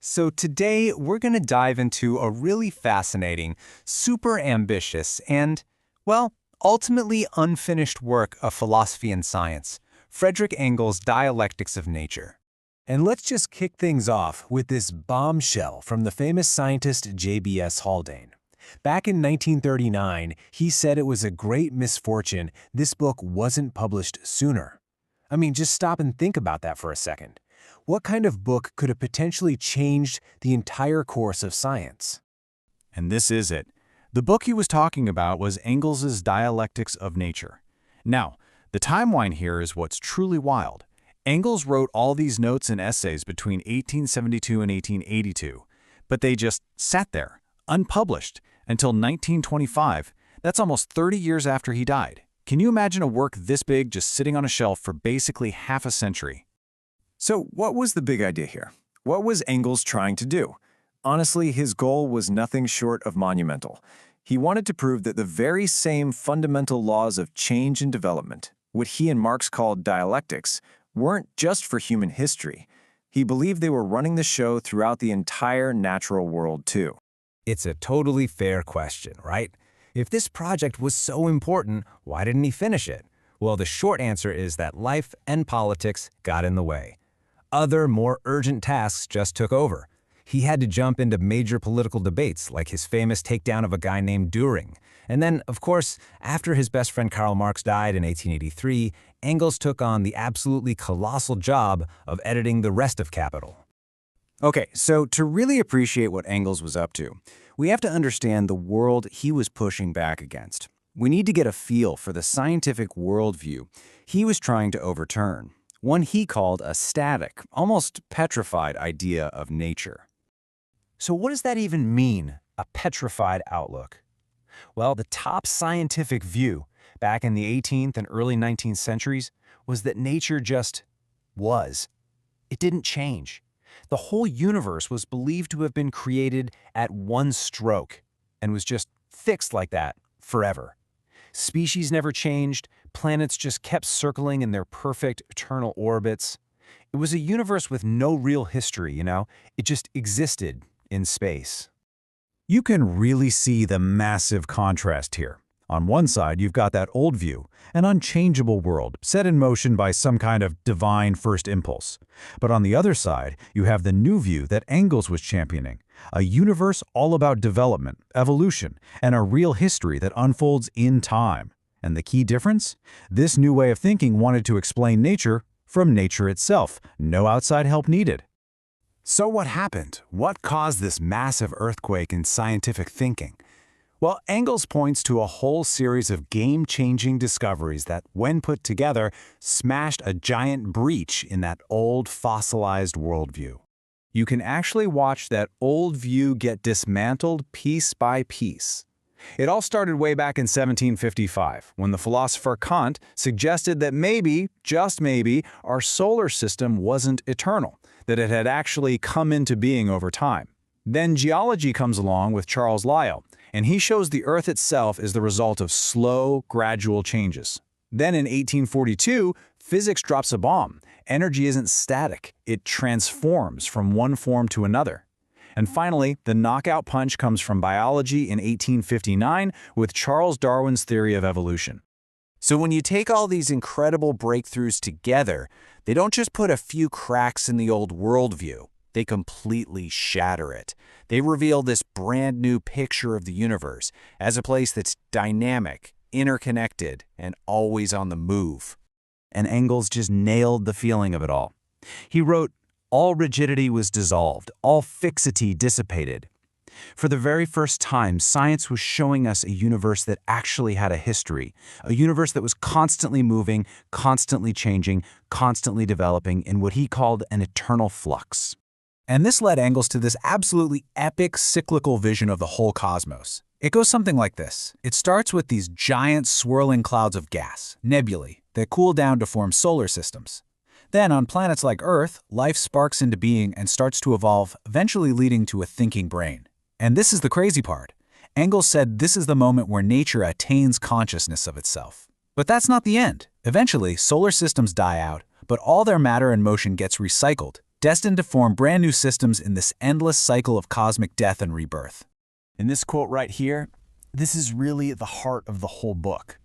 So today we're going to dive into a really fascinating, super ambitious, and, well, ultimately unfinished work of philosophy and science, Friedrich Engels' Dialectics of Nature. And let's just kick things off with this bombshell from the famous scientist J.B.S. Haldane. Back in 1939, he said it was a great misfortune this book wasn't published sooner. I mean, just stop and think about that for a second. What kind of book could have potentially changed the entire course of science? And this is it. The book he was talking about was Engels' Dialectics of Nature. Now, the timeline here is what's truly wild. Engels wrote all these notes and essays between 1872 and 1882, but they just sat there, unpublished, until 1925. That's almost 30 years after he died. Can you imagine a work this big just sitting on a shelf for basically half a century? So what was the big idea here? What was Engels trying to do? Honestly, his goal was nothing short of monumental. He wanted to prove that the very same fundamental laws of change and development, what he and Marx called dialectics, weren't just for human history. He believed they were running the show throughout the entire natural world, too. It's a totally fair question, right? If this project was so important, why didn't he finish it? Well, the short answer is that life and politics got in the way. Other, more urgent tasks just took over. He had to jump into major political debates, like his famous takedown of a guy named Düring. And then, of course, after his best friend Karl Marx died in 1883, Engels took on the absolutely colossal job of editing the rest of Capital. Okay, so to really appreciate what Engels was up to, we have to understand the world he was pushing back against. We need to get a feel for the scientific worldview he was trying to overturn, one he called a static, almost petrified idea of nature. So what does that even mean, a petrified outlook? Well, the top scientific view back in the 18th and early 19th centuries was that nature just was. It didn't change. The whole universe was believed to have been created at one stroke and was just fixed like that forever. Species never changed, planets just kept circling in their perfect eternal orbits. It was a universe with no real history, It just existed in space. You can really see the massive contrast here. On one side, you've got that old view, an unchangeable world set in motion by some kind of divine first impulse. But on the other side, you have the new view that Engels was championing, a universe all about development, evolution, and a real history that unfolds in time. And the key difference? This new way of thinking wanted to explain nature from nature itself, no outside help needed. So what happened? What caused this massive earthquake in scientific thinking? Well, Engels points to a whole series of game-changing discoveries that, when put together, smashed a giant breach in that old fossilized worldview. You can actually watch that old view get dismantled piece by piece. It all started way back in 1755, when the philosopher Kant suggested that maybe, just maybe, our solar system wasn't eternal, that it had actually come into being over time. Then geology comes along with Charles Lyell, and he shows the Earth itself is the result of slow, gradual changes. Then in 1842, physics drops a bomb. Energy isn't static, it transforms from one form to another. And finally, the knockout punch comes from biology in 1859 with Charles Darwin's theory of evolution. So when you take all these incredible breakthroughs together, they don't just put a few cracks in the old worldview. They completely shatter it. They reveal this brand new picture of the universe as a place that's dynamic, interconnected, and always on the move. And Engels just nailed the feeling of it all. He wrote, "All rigidity was dissolved, all fixity dissipated." For the very first time, science was showing us a universe that actually had a history, a universe that was constantly moving, constantly changing, constantly developing in what he called an eternal flux. And this led Engels to this absolutely epic cyclical vision of the whole cosmos. It goes something like this. It starts with these giant swirling clouds of gas, nebulae, that cool down to form solar systems. Then, on planets like Earth, life sparks into being and starts to evolve, eventually leading to a thinking brain. And this is the crazy part. Engels said this is the moment where nature attains consciousness of itself. But that's not the end. Eventually, solar systems die out, but all their matter and motion gets recycled, destined to form brand new systems in this endless cycle of cosmic death and rebirth. In this quote right here, this is really the heart of the whole book.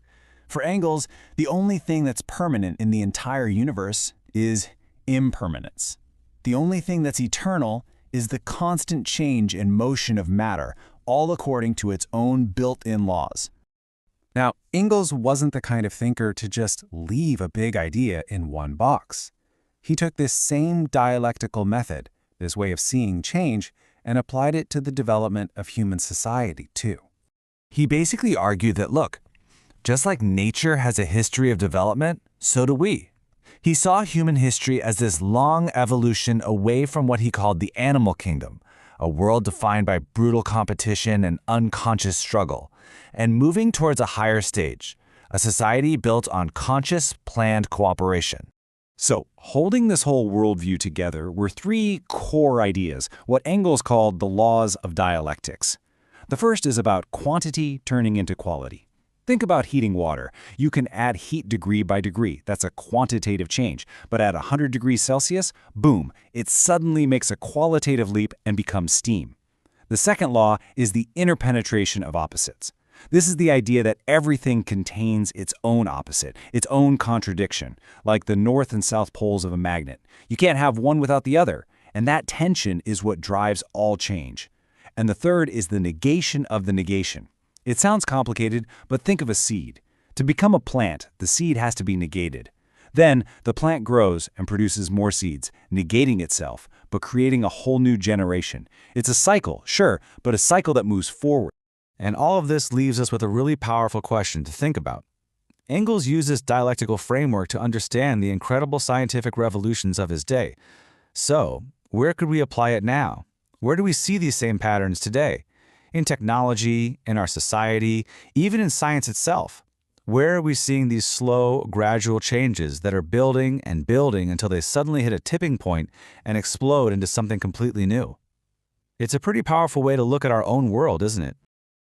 For Engels, the only thing that's permanent in the entire universe is impermanence. The only thing that's eternal is the constant change and motion of matter, all according to its own built-in laws. Now, Engels wasn't the kind of thinker to just leave a big idea in one box. He took this same dialectical method, this way of seeing change, and applied it to the development of human society, too. He basically argued that, look, just like nature has a history of development, so do we. He saw human history as this long evolution away from what he called the animal kingdom, a world defined by brutal competition and unconscious struggle, and moving towards a higher stage, a society built on conscious, planned cooperation. So, holding this whole worldview together were three core ideas, what Engels called the laws of dialectics. The first is about quantity turning into quality. Think about heating water. You can add heat degree by degree. That's a quantitative change. But at 100 degrees Celsius, boom, it suddenly makes a qualitative leap and becomes steam. The second law is the interpenetration of opposites. This is the idea that everything contains its own opposite, its own contradiction, like the north and south poles of a magnet. You can't have one without the other, and that tension is what drives all change. And the third is the negation of the negation. It sounds complicated, but think of a seed. To become a plant, the seed has to be negated. Then, the plant grows and produces more seeds, negating itself, but creating a whole new generation. It's a cycle, sure, but a cycle that moves forward. And all of this leaves us with a really powerful question to think about. Engels used this dialectical framework to understand the incredible scientific revolutions of his day. So, where could we apply it now? Where do we see these same patterns today? In technology, in our society, even in science itself. Where are we seeing these slow, gradual changes that are building and building until they suddenly hit a tipping point and explode into something completely new? It's a pretty powerful way to look at our own world, isn't it?